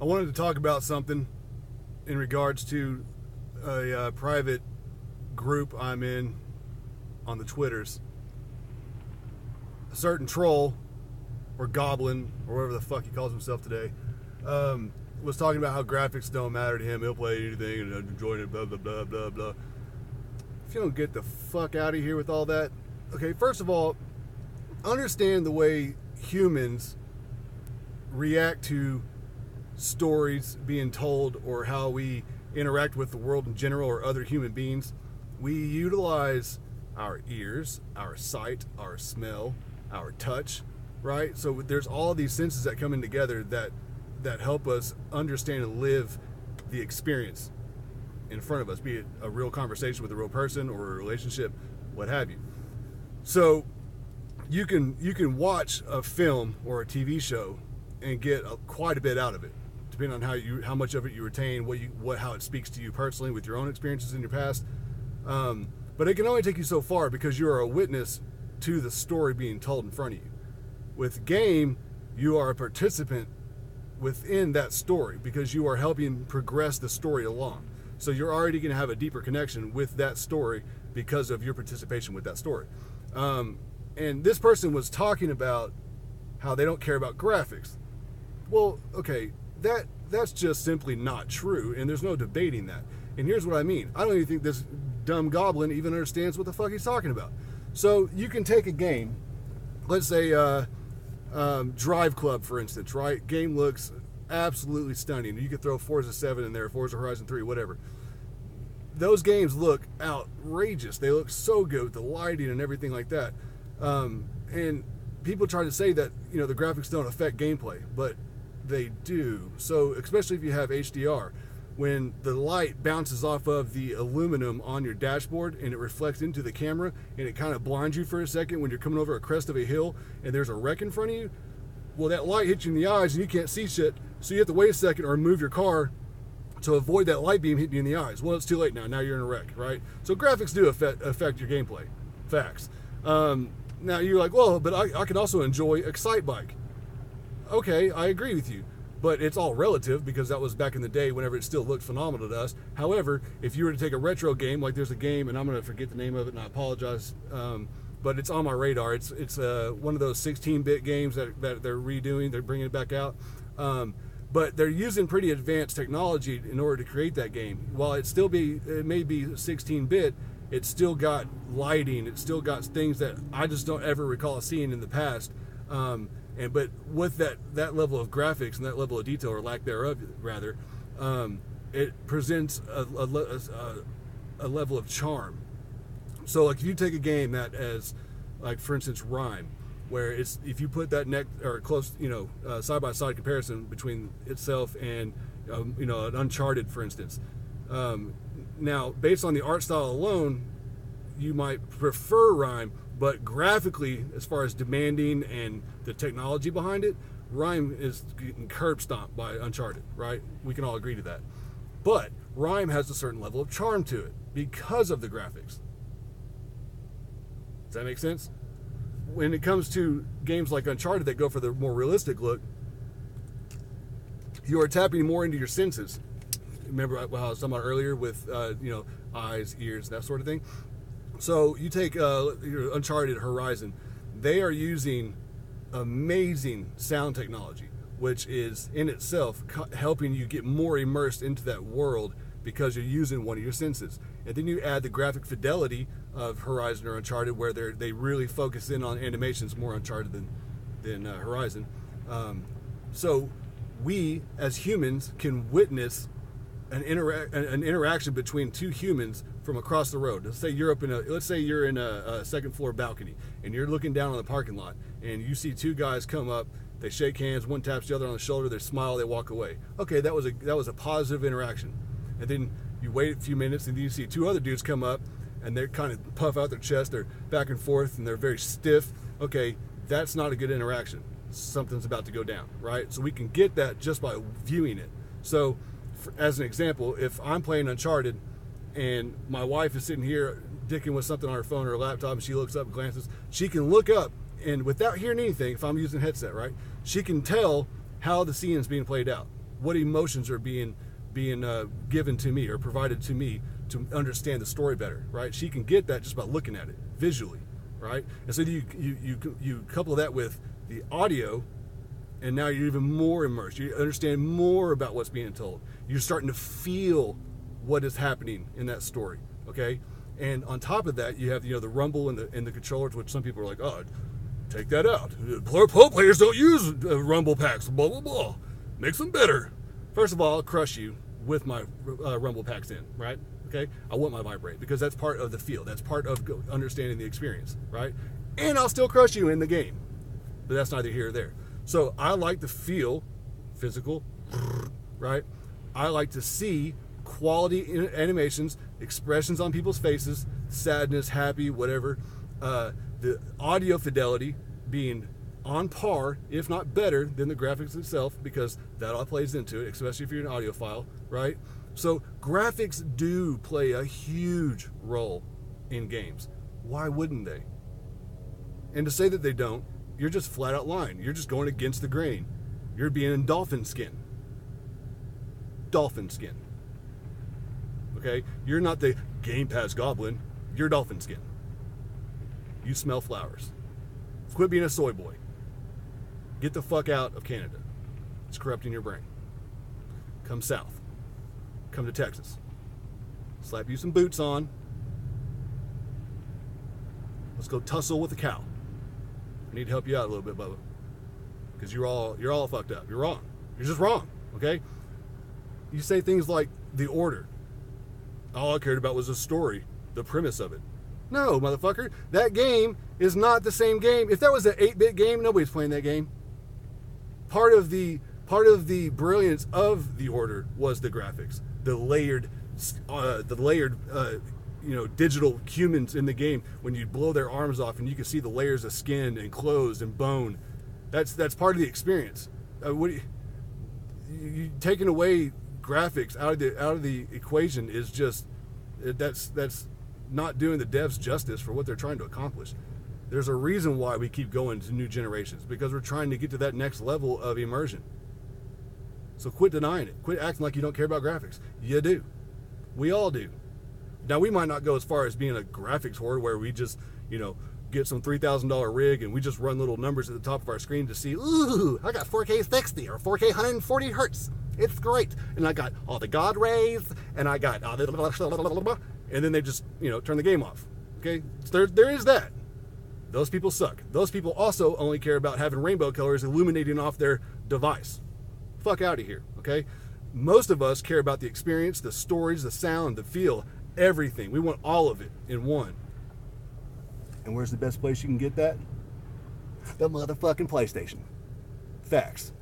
wanted to talk about something in regards to a private group I'm in on the Twitters. A certain troll, or goblin, or whatever the fuck he calls himself today, was talking about how graphics don't matter to him. He'll play anything and enjoy it, blah, blah, blah, blah, blah. If you don't get the fuck out of here with all that, okay, first of all, understand the way humans react to stories being told or how we interact with the world in general or other human beings. We utilize our ears, our sight, our smell, our touch, right? So there's all of these senses that come in together that help us understand and live the experience in front of us, be it a real conversation with a real person or a relationship, what have you. So you can watch a film or a TV show and get quite a bit out of it, depending on how much of it you retain, how it speaks to you personally with your own experiences in your past. But it can only take you so far because you are a witness to the story being told in front of you. With game, you are a participant within that story because you are helping progress the story along. So you're already going to have a deeper connection with that story because of your participation with that story. And this person was talking about how they don't care about graphics. Well, okay, that's just simply not true, and there's no debating that. And here's what I mean. I don't even think this dumb goblin even understands what the fuck he's talking about. So you can take a game, let's say Drive Club, for instance, right? Game looks absolutely stunning. You could throw Forza 7 in there, Forza Horizon 3, whatever. Those games look outrageous. They look so good with the lighting and everything like that. And people try to say that, the graphics don't affect gameplay, but they do. So especially if you have HDR, when the light bounces off of the aluminum on your dashboard and it reflects into the camera and it kind of blinds you for a second when you're coming over a crest of a hill and there's a wreck in front of you, well, that light hits you in the eyes and you can't see shit, so you have to wait a second or move your car to avoid that light beam hitting you in the eyes. Well, it's too late now you're in a wreck, right? So graphics do affect your gameplay. Facts. Now you're like, well, but I can also enjoy Excite Bike. Okay, I agree with you, but it's all relative because that was back in the day whenever it still looked phenomenal to us. However, if you were to take a retro game, like there's a game, and I'm going to forget the name of it, and I apologize, but it's on my radar. It's one of those 16-bit games that they're redoing. They're bringing it back out. But they're using pretty advanced technology in order to create that game. While it may be 16-bit, it's still got lighting. It's still got things that I just don't ever recall seeing in the past. But with that level of graphics and that level of detail, or lack thereof, rather, it presents a level of charm. So, like, if you take a game that as, like, for instance, Rime, where if you put that close, side by side comparison between itself and, an Uncharted, for instance. Now, based on the art style alone, you might prefer Rime, but graphically, as far as demanding and the technology behind it, Rime is getting curb stomped by Uncharted, right? We can all agree to that. But Rime has a certain level of charm to it because of the graphics. Does that make sense? When it comes to games like Uncharted that go for the more realistic look, you are tapping more into your senses. Remember how I was talking about earlier with, eyes, ears, that sort of thing? So you take your Uncharted Horizon. They are using amazing sound technology, which is in itself helping you get more immersed into that world because you're using one of your senses. And then you add the graphic fidelity of Horizon or Uncharted, where they really focus in on animations, more Uncharted than Horizon. So we as humans can witness an interaction between two humans from across the road. Let's say you're in a second floor balcony and you're looking down on the parking lot and you see two guys come up, they shake hands, one taps the other on the shoulder, they smile, they walk away. Okay, that was a positive interaction. And then you wait a few minutes and then you see two other dudes come up and they kind of puff out their chest, they're back and forth and they're very stiff. Okay, that's not a good interaction. Something's about to go down, right? So we can get that just by viewing it. So as an example, if I'm playing Uncharted and my wife is sitting here dicking with something on her phone or her laptop and she looks up and glances, she can look up and without hearing anything, if I'm using a headset, right, she can tell how the scene is being played out. What emotions are being given to me or provided to me to understand the story better, right? She can get that just by looking at it visually, right? And so you couple that with the audio, and now you're even more immersed. You understand more about what's being told. You're starting to feel what is happening in that story, okay? And on top of that, you have the rumble and the controllers, which some people are like, oh, take that out. Pro players don't use rumble packs. Blah blah blah. Makes them better. First of all, I'll crush you with my rumble packs in, right? Okay, I want my vibrate because that's part of the feel. That's part of understanding the experience, right? And I'll still crush you in the game, but that's neither here or there. So I like to feel physical, right? I like to see quality animations, expressions on people's faces, sadness, happy, whatever. The audio fidelity being on par, if not better, than the graphics itself, because that all plays into it, especially if you're an audiophile, right? So graphics do play a huge role in games. Why wouldn't they? And to say that they don't, you're just flat out lying. You're just going against the grain. You're being in dolphin skin. Dolphin skin. Okay? You're not the Game Pass goblin. You're dolphin skin. You smell flowers. Quit being a soy boy. Get the fuck out of Canada. It's corrupting your brain. Come south. Come to Texas. Slap you some boots on. Let's go tussle with a cow. I need to help you out a little bit, Bubba. Because you're all fucked up. You're wrong. You're just wrong. Okay? You say things like The Order. All I cared about was the story, the premise of it. No, motherfucker. That game is not the same game. If that was an 8-bit game, nobody's playing that game. Part of the brilliance of The Order was the graphics, the layered digital humans in the game. When you blow their arms off and you can see the layers of skin and clothes and bone, that's part of the experience. You taking away graphics out of the equation is just that's not doing the devs justice for what they're trying to accomplish. There's a reason why we keep going to new generations, because we're trying to get to that next level of immersion. So quit denying it. Quit acting like you don't care about graphics. You do. We all do. Now, we might not go as far as being a graphics whore where we just, get some $3,000 rig and we just run little numbers at the top of our screen to see, ooh, I got 4K 60 or 4K 140 hertz. It's great. And I got all the God rays and I got and then they just, turn the game off. Okay? So there is that. Those people suck. Those people also only care about having rainbow colors illuminating off their device. Fuck out of here, okay? Most of us care about the experience, the stories, the sound, the feel, everything. We want all of it in one. And where's the best place you can get that? The motherfucking PlayStation. Facts.